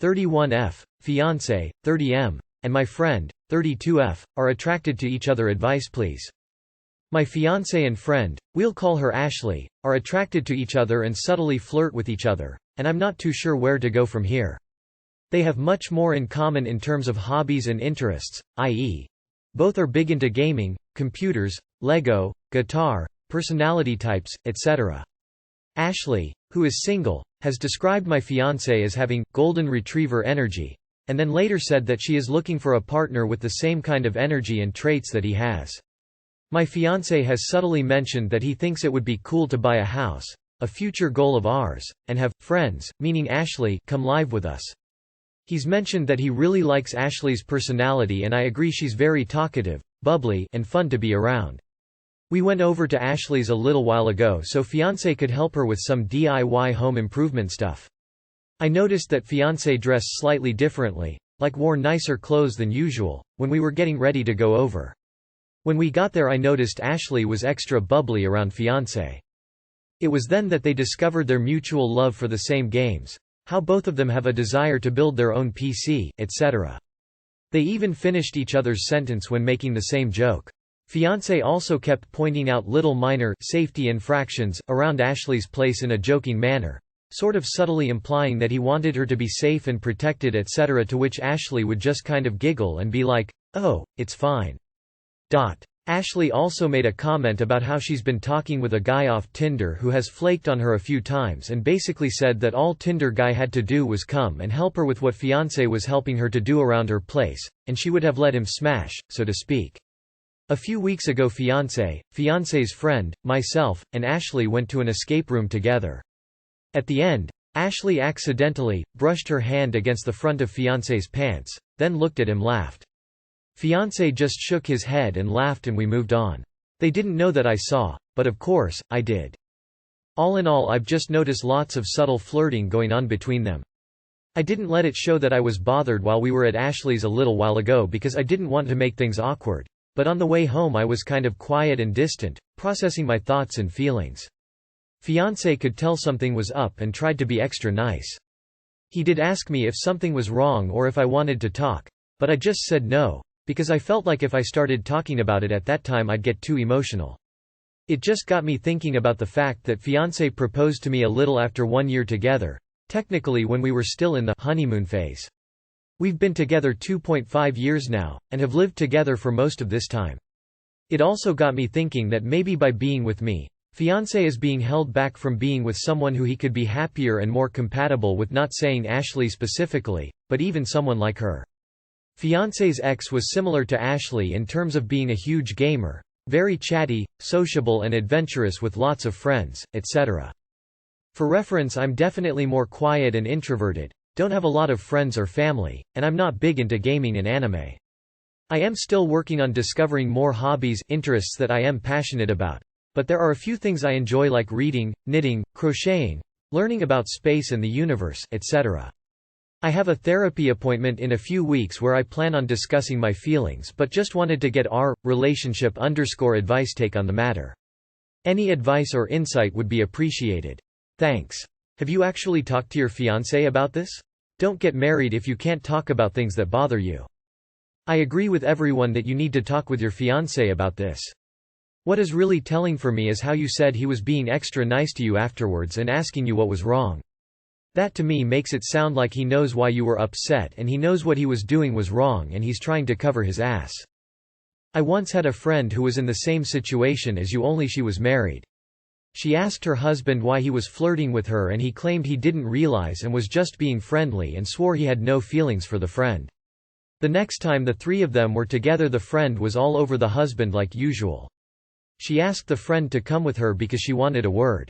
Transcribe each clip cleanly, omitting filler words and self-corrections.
31F, fiancé, 30M, and my friend, 32F, are attracted to each other. Advice please. My fiancé and friend, we'll call her Ashley, are attracted to each other and subtly flirt with each other, and I'm not too sure where to go from here. They have much more in common in terms of hobbies and interests, i.e. both are big into gaming, computers, Lego, guitar, personality types, etc. Ashley, who is single, has described my fiancé as having golden retriever energy, and then later said that she is looking for a partner with the same kind of energy and traits that he has. My fiancé has subtly mentioned that he thinks it would be cool to buy a house, a future goal of ours, and have friends, meaning Ashley, come live with us. He's mentioned that he really likes Ashley's personality, and I agree she's very talkative, bubbly, and fun to be around. We went over to Ashley's a little while ago so fiancé could help her with some DIY home improvement stuff. I noticed that fiancé dressed slightly differently, like wore nicer clothes than usual, when we were getting ready to go over. When we got there I noticed Ashley was extra bubbly around fiancé. It was then that they discovered their mutual love for the same games, how both of them have a desire to build their own PC, etc. They even finished each other's sentence when making the same joke. Fiancé also kept pointing out little minor safety infractions around Ashley's place in a joking manner, sort of subtly implying that he wanted her to be safe and protected, etc., to which Ashley would just kind of giggle and be like, "Oh, it's fine." Ashley also made a comment about how she's been talking with a guy off Tinder who has flaked on her a few times, and basically said that all Tinder guy had to do was come and help her with what fiancé was helping her to do around her place, and she would have let him smash, so to speak. A few weeks ago fiancé's friend, myself, and Ashley went to an escape room together. At the end, Ashley accidentally brushed her hand against the front of fiancé's pants, then looked at him, laughed. Fiancé just shook his head and laughed, and we moved on. They didn't know that I saw, but of course, I did. All in all, I've just noticed lots of subtle flirting going on between them. I didn't let it show that I was bothered while we were at Ashley's a little while ago because I didn't want to make things awkward, but on the way home I was kind of quiet and distant, processing my thoughts and feelings. Fiancé could tell something was up and tried to be extra nice. He did ask me if something was wrong or if I wanted to talk, but I just said no, because I felt like if I started talking about it at that time I'd get too emotional. It just got me thinking about the fact that fiancé proposed to me a little after 1 year together, technically when we were still in the honeymoon phase. We've been together 2.5 years now, and have lived together for most of this time. It also got me thinking that maybe by being with me, fiancé is being held back from being with someone who he could be happier and more compatible with, not saying Ashley specifically, but even someone like her. Fiancé's ex was similar to Ashley in terms of being a huge gamer, very chatty, sociable and adventurous with lots of friends, etc. For reference, I'm definitely more quiet and introverted, don't have a lot of friends or family, and I'm not big into gaming and anime. I am still working on discovering more hobbies, interests that I am passionate about, but there are a few things I enjoy, like reading, knitting, crocheting, learning about space and the universe, etc. I have a therapy appointment in a few weeks where I plan on discussing my feelings, but just wanted to get our relationship_advice take on the matter. Any advice or insight would be appreciated. Thanks. Have you actually talked to your fiancé about this? Don't get married if you can't talk about things that bother you. I agree with everyone that you need to talk with your fiancé about this. What is really telling for me is how you said he was being extra nice to you afterwards and asking you what was wrong. That to me makes it sound like he knows why you were upset and he knows what he was doing was wrong and he's trying to cover his ass. I once had a friend who was in the same situation as you, only she was married. She asked her husband why he was flirting with her and he claimed he didn't realize and was just being friendly and swore he had no feelings for the friend. The next time the three of them were together, the friend was all over the husband like usual. She asked the friend to come with her because she wanted a word.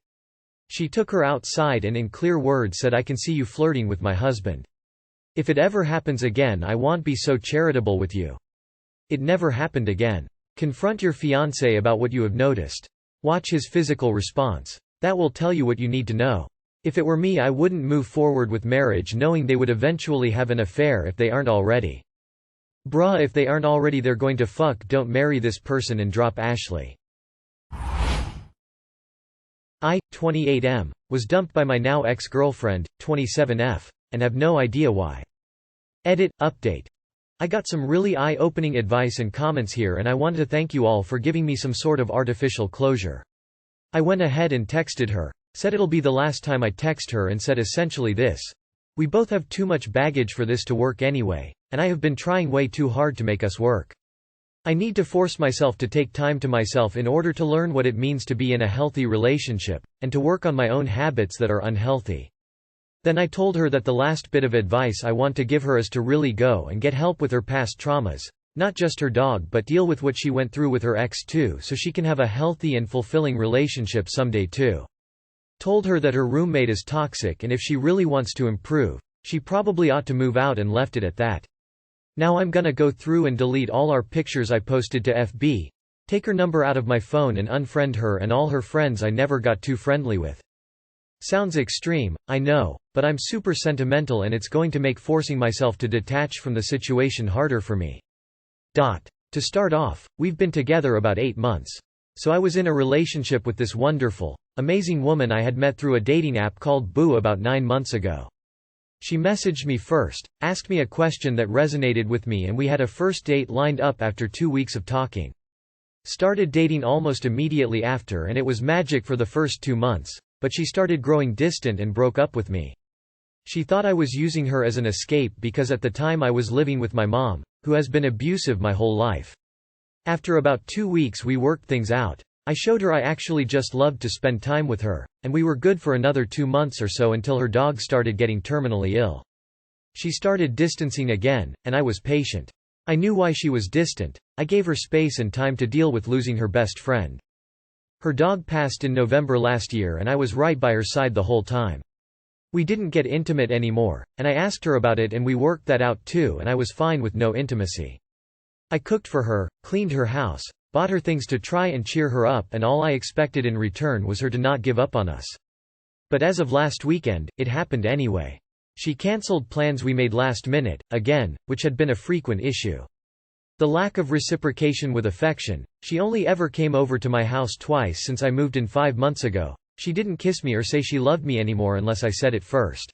She took her outside and in clear words said, "I can see you flirting with my husband. If it ever happens again, I won't be so charitable with you." It never happened again. Confront your fiancé about what you have noticed. Watch his physical response. That will tell you what you need to know. If it were me, I wouldn't move forward with marriage knowing they would eventually have an affair if they aren't already. Bruh, if they aren't already, they're going to fuck. Don't marry this person and drop Ashley. I, 28M, was dumped by my now ex-girlfriend, 27F, and have no idea why. Edit, update. I got some really eye-opening advice and comments here, and I want to thank you all for giving me some sort of artificial closure. I went ahead and texted her, said it'll be the last time I text her, and said essentially this: we both have too much baggage for this to work anyway, and I have been trying way too hard to make us work. I need to force myself to take time to myself in order to learn what it means to be in a healthy relationship, and to work on my own habits that are unhealthy. Then I told her that the last bit of advice I want to give her is to really go and get help with her past traumas, not just her dog, but deal with what she went through with her ex too, so she can have a healthy and fulfilling relationship someday too. Told her that her roommate is toxic, and if she really wants to improve, she probably ought to move out, and left it at that. Now I'm gonna go through and delete all our pictures I posted to FB, take her number out of my phone, and unfriend her and all her friends I never got too friendly with. Sounds extreme, I know, but I'm super sentimental, and it's going to make forcing myself to detach from the situation harder for me. To start off, we've been together about 8 months. So I was in a relationship with this wonderful, amazing woman I had met through a dating app called Boo about 9 months ago. She messaged me first, asked me a question that resonated with me, and we had a first date lined up after 2 weeks of talking. Started dating almost immediately after, and it was magic for the first 2 months, but she started growing distant and broke up with me. She thought I was using her as an escape because at the time I was living with my mom, who has been abusive my whole life. After about 2 weeks we worked things out. I showed her I actually just loved to spend time with her, and we were good for another 2 months or so until her dog started getting terminally ill. She started distancing again, and I was patient. I knew why she was distant. I gave her space and time to deal with losing her best friend. Her dog passed in November last year, and I was right by her side the whole time. We didn't get intimate anymore, and I asked her about it, and we worked that out too, and I was fine with no intimacy. I cooked for her, cleaned her house, bought her things to try and cheer her up, and all I expected in return was her to not give up on us. But as of last weekend, it happened anyway. She cancelled plans we made last minute, again, which had been a frequent issue. The lack of reciprocation with affection. She only ever came over to my house twice since I moved in 5 months ago. She didn't kiss me or say she loved me anymore unless I said it first.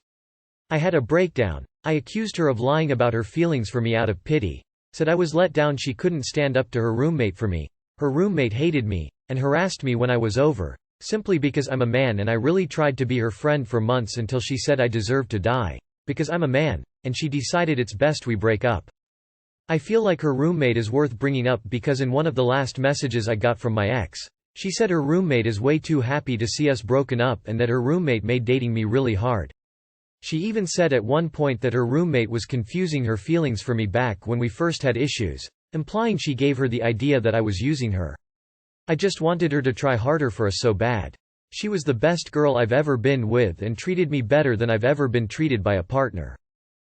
I had a breakdown. I accused her of lying about her feelings for me out of pity. Said I was let down, she couldn't stand up to her roommate for me. Her roommate hated me, and harassed me when I was over, simply because I'm a man, and I really tried to be her friend for months until she said I deserved to die, because I'm a man, and she decided it's best we break up. I feel like her roommate is worth bringing up because in one of the last messages I got from my ex, she said her roommate is way too happy to see us broken up and that her roommate made dating me really hard. She even said at one point that her roommate was confusing her feelings for me back when we first had issues, implying she gave her the idea that I was using her. I just wanted her to try harder for us so bad. She was the best girl I've ever been with and treated me better than I've ever been treated by a partner.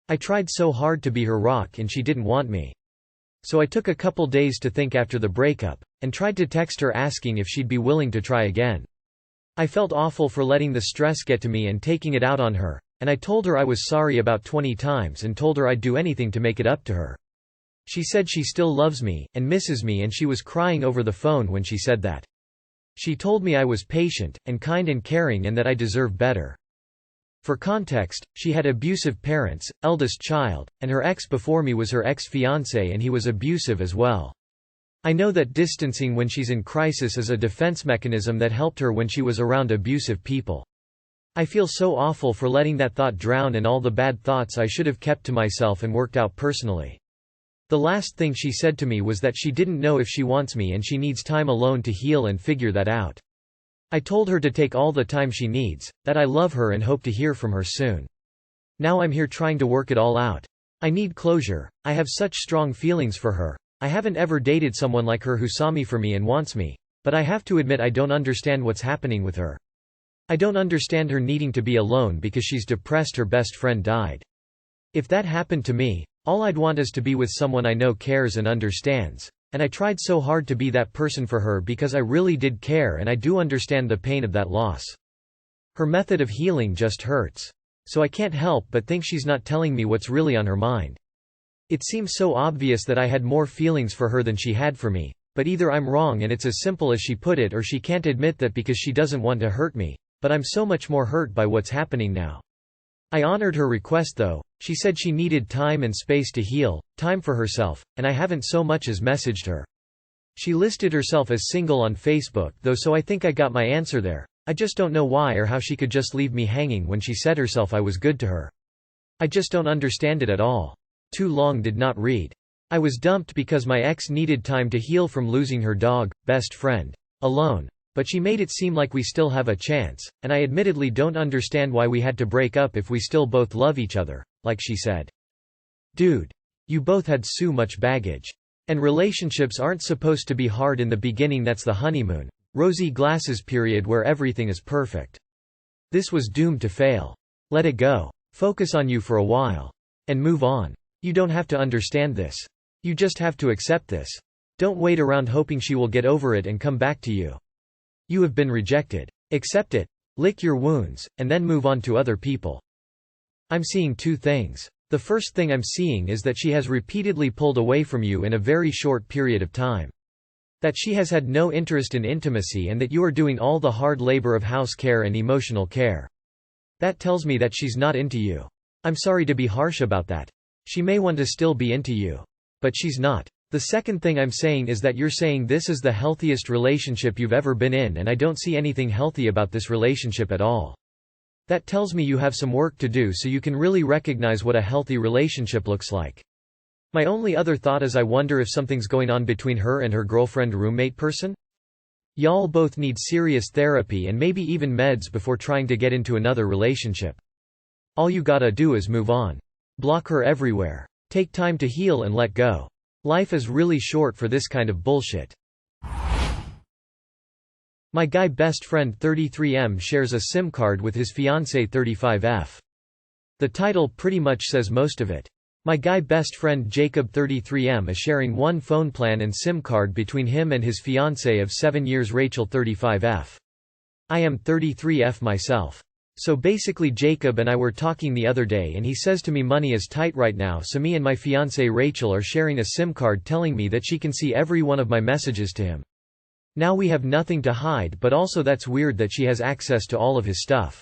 I tried so hard to be her rock and she didn't want me. So I took a couple days to think after the breakup, and tried to text her asking if she'd be willing to try again. I felt awful for letting the stress get to me and taking it out on her, and I told her I was sorry about 20 times and told her I'd do anything to make it up to her. She said she still loves me, and misses me, and she was crying over the phone when she said that. She told me I was patient, and kind and caring, and that I deserve better. For context, she had abusive parents, eldest child, and her ex before me was her ex-fiancé and he was abusive as well. I know that distancing when she's in crisis is a defense mechanism that helped her when she was around abusive people. I feel so awful for letting that thought drown in all the bad thoughts I should have kept to myself and worked out personally. The last thing she said to me was that she didn't know if she wants me and she needs time alone to heal and figure that out. I told her to take all the time she needs, that I love her and hope to hear from her soon. Now I'm here trying to work it all out. I need closure. I have such strong feelings for her. I haven't ever dated someone like her who saw me for me and wants me, but I have to admit I don't understand what's happening with her. I don't understand her needing to be alone because she's depressed her best friend died. If that happened to me, all I'd want is to be with someone I know cares and understands. And I tried so hard to be that person for her because I really did care and I do understand the pain of that loss. Her method of healing just hurts. So I can't help but think she's not telling me what's really on her mind. It seems so obvious that I had more feelings for her than she had for me, but either I'm wrong and it's as simple as she put it, or she can't admit that because she doesn't want to hurt me, but I'm so much more hurt by what's happening now. I honored her request though. She said she needed time and space to heal, time for herself, and I haven't so much as messaged her. She listed herself as single on Facebook though, so I think I got my answer there. I just don't know why or how she could just leave me hanging when she said herself I was good to her. I just don't understand it at all. Too long did not read. I was dumped because my ex needed time to heal from losing her dog, best friend. Alone. But she made it seem like we still have a chance, and I admittedly don't understand why we had to break up if we still both love each other, like she said. Dude. You both had so much baggage. And relationships aren't supposed to be hard in the beginning, that's the honeymoon, rosy glasses period where everything is perfect. This was doomed to fail. Let it go. Focus on you for a while. And move on. You don't have to understand this. You just have to accept this. Don't wait around hoping she will get over it and come back to you. You have been rejected. Accept it, lick your wounds, and then move on to other people. I'm seeing two things. The first thing I'm seeing is that she has repeatedly pulled away from you in a very short period of time. That she has had no interest in intimacy and that you are doing all the hard labor of house care and emotional care. That tells me that she's not into you. I'm sorry to be harsh about that. She may want to still be into you. But she's not. The second thing I'm saying is that you're saying this is the healthiest relationship you've ever been in, and I don't see anything healthy about this relationship at all. That tells me you have some work to do so you can really recognize what a healthy relationship looks like. My only other thought is I wonder if something's going on between her and her girlfriend roommate person? Y'all both need serious therapy and maybe even meds before trying to get into another relationship. All you gotta do is move on. Block her everywhere. Take time to heal and let go. Life is really short for this kind of bullshit. My guy best friend 33M shares a SIM card with his fiancé 35F. The title pretty much says most of it. My guy best friend Jacob 33M is sharing one phone plan and SIM card between him and his fiancée of 7 years Rachel 35F. I am 33F myself. So basically Jacob and I were talking the other day and he says to me money is tight right now, so me and my fiancée Rachel are sharing a SIM card telling me that she can see every one of my messages to him. Now we have nothing to hide, but also that's weird that she has access to all of his stuff.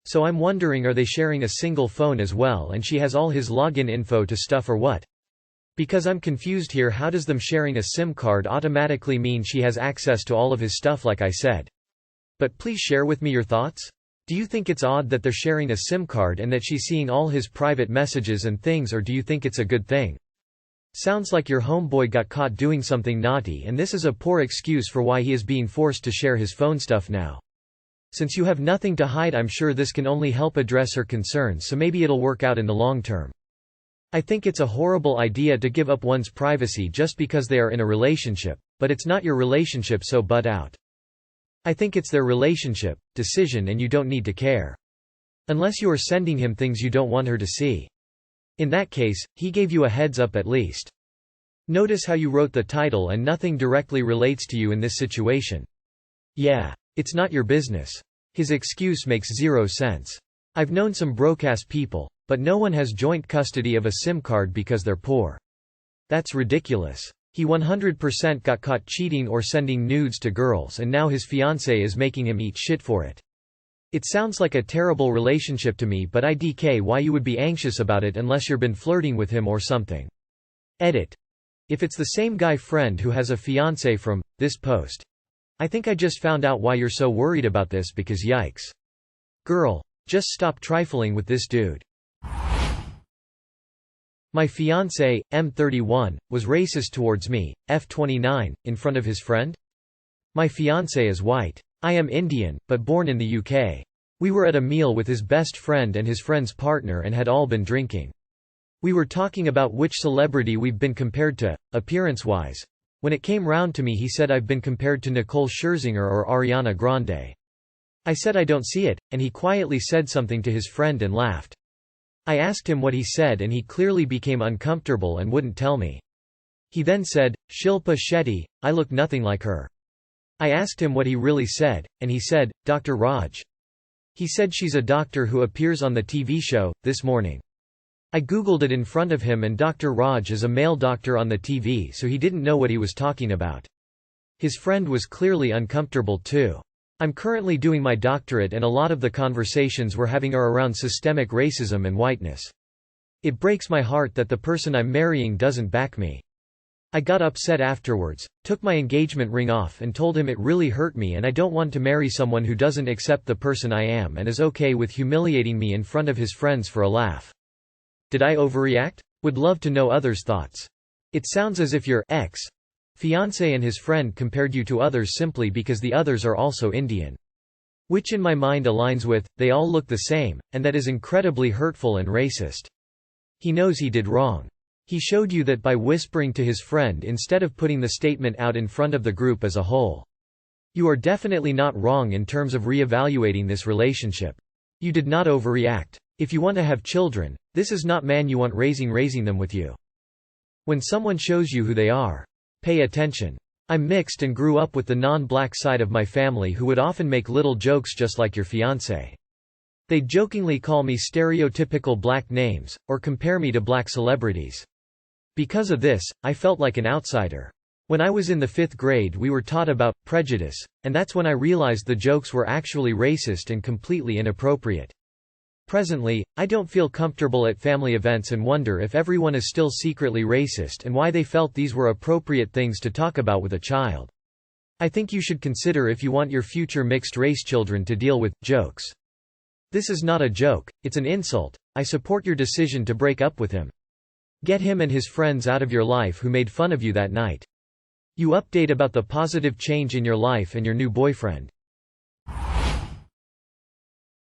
So I'm wondering, are they sharing a single phone as well and she has all his login info to stuff or what? Because I'm confused here, how does them sharing a SIM card automatically mean she has access to all of his stuff like I said? But please share with me your thoughts. Do you think it's odd that they're sharing a SIM card and that she's seeing all his private messages and things, or do you think it's a good thing? Sounds like your homeboy got caught doing something naughty and this is a poor excuse for why he is being forced to share his phone stuff now. Since you have nothing to hide, I'm sure this can only help address her concerns, so maybe it'll work out in the long term. I think it's a horrible idea to give up one's privacy just because they are in a relationship, but it's not your relationship, so butt out. I think it's their relationship decision and you don't need to care. Unless you are sending him things you don't want her to see. In that case, he gave you a heads up at least. Notice how you wrote the title and nothing directly relates to you in this situation. Yeah. It's not your business. His excuse makes zero sense. I've known some broke-ass people, but no one has joint custody of a SIM card because they're poor. That's ridiculous. He 100% got caught cheating or sending nudes to girls and now his fiancé is making him eat shit for it. It sounds like a terrible relationship to me, but IDK why you would be anxious about it unless you've been flirting with him or something. Edit. If it's the same guy friend who has a fiancé from this post. I think I just found out why you're so worried about this, because yikes. Girl. Just stop trifling with this dude. My fiancé, M31, was racist towards me, F29, in front of his friend? My fiancé is white. I am Indian, but born in the UK. We were at a meal with his best friend and his friend's partner and had all been drinking. We were talking about which celebrity we've been compared to, appearance-wise. When it came round to me, he said I've been compared to Nicole Scherzinger or Ariana Grande. I said I don't see it, and he quietly said something to his friend and laughed. I asked him what he said and he clearly became uncomfortable and wouldn't tell me. He then said, Shilpa Shetty, I look nothing like her. I asked him what he really said, and he said, Dr. Raj. He said she's a doctor who appears on the TV show, This Morning. I googled it in front of him and Dr. Raj is a male doctor on the TV, so he didn't know what he was talking about. His friend was clearly uncomfortable too. I'm currently doing my doctorate and a lot of the conversations we're having are around systemic racism and whiteness. It breaks my heart that the person I'm marrying doesn't back me. I got upset afterwards, took my engagement ring off and told him it really hurt me and I don't want to marry someone who doesn't accept the person I am and is okay with humiliating me in front of his friends for a laugh. Did I overreact? Would love to know others' thoughts. It sounds as if your fiancé and his friend compared you to others simply because the others are also Indian. Which in my mind aligns with, they all look the same, and that is incredibly hurtful and racist. He knows he did wrong. He showed you that by whispering to his friend instead of putting the statement out in front of the group as a whole. You are definitely not wrong in terms of re-evaluating this relationship. You did not overreact. If you want to have children, this is not man you want raising them with you. When someone shows you who they are, pay attention. I'm mixed and grew up with the non-black side of my family who would often make little jokes just like your fiancé. They'd jokingly call me stereotypical black names, or compare me to black celebrities. Because of this, I felt like an outsider. When I was in the 5th grade we were taught about prejudice, and that's when I realized the jokes were actually racist and completely inappropriate. Presently, I don't feel comfortable at family events and wonder if everyone is still secretly racist and why they felt these were appropriate things to talk about with a child. I think you should consider if you want your future mixed-race children to deal with jokes. This is not a joke, it's an insult. I support your decision to break up with him. Get him and his friends out of your life who made fun of you that night. You update about the positive change in your life and your new boyfriend.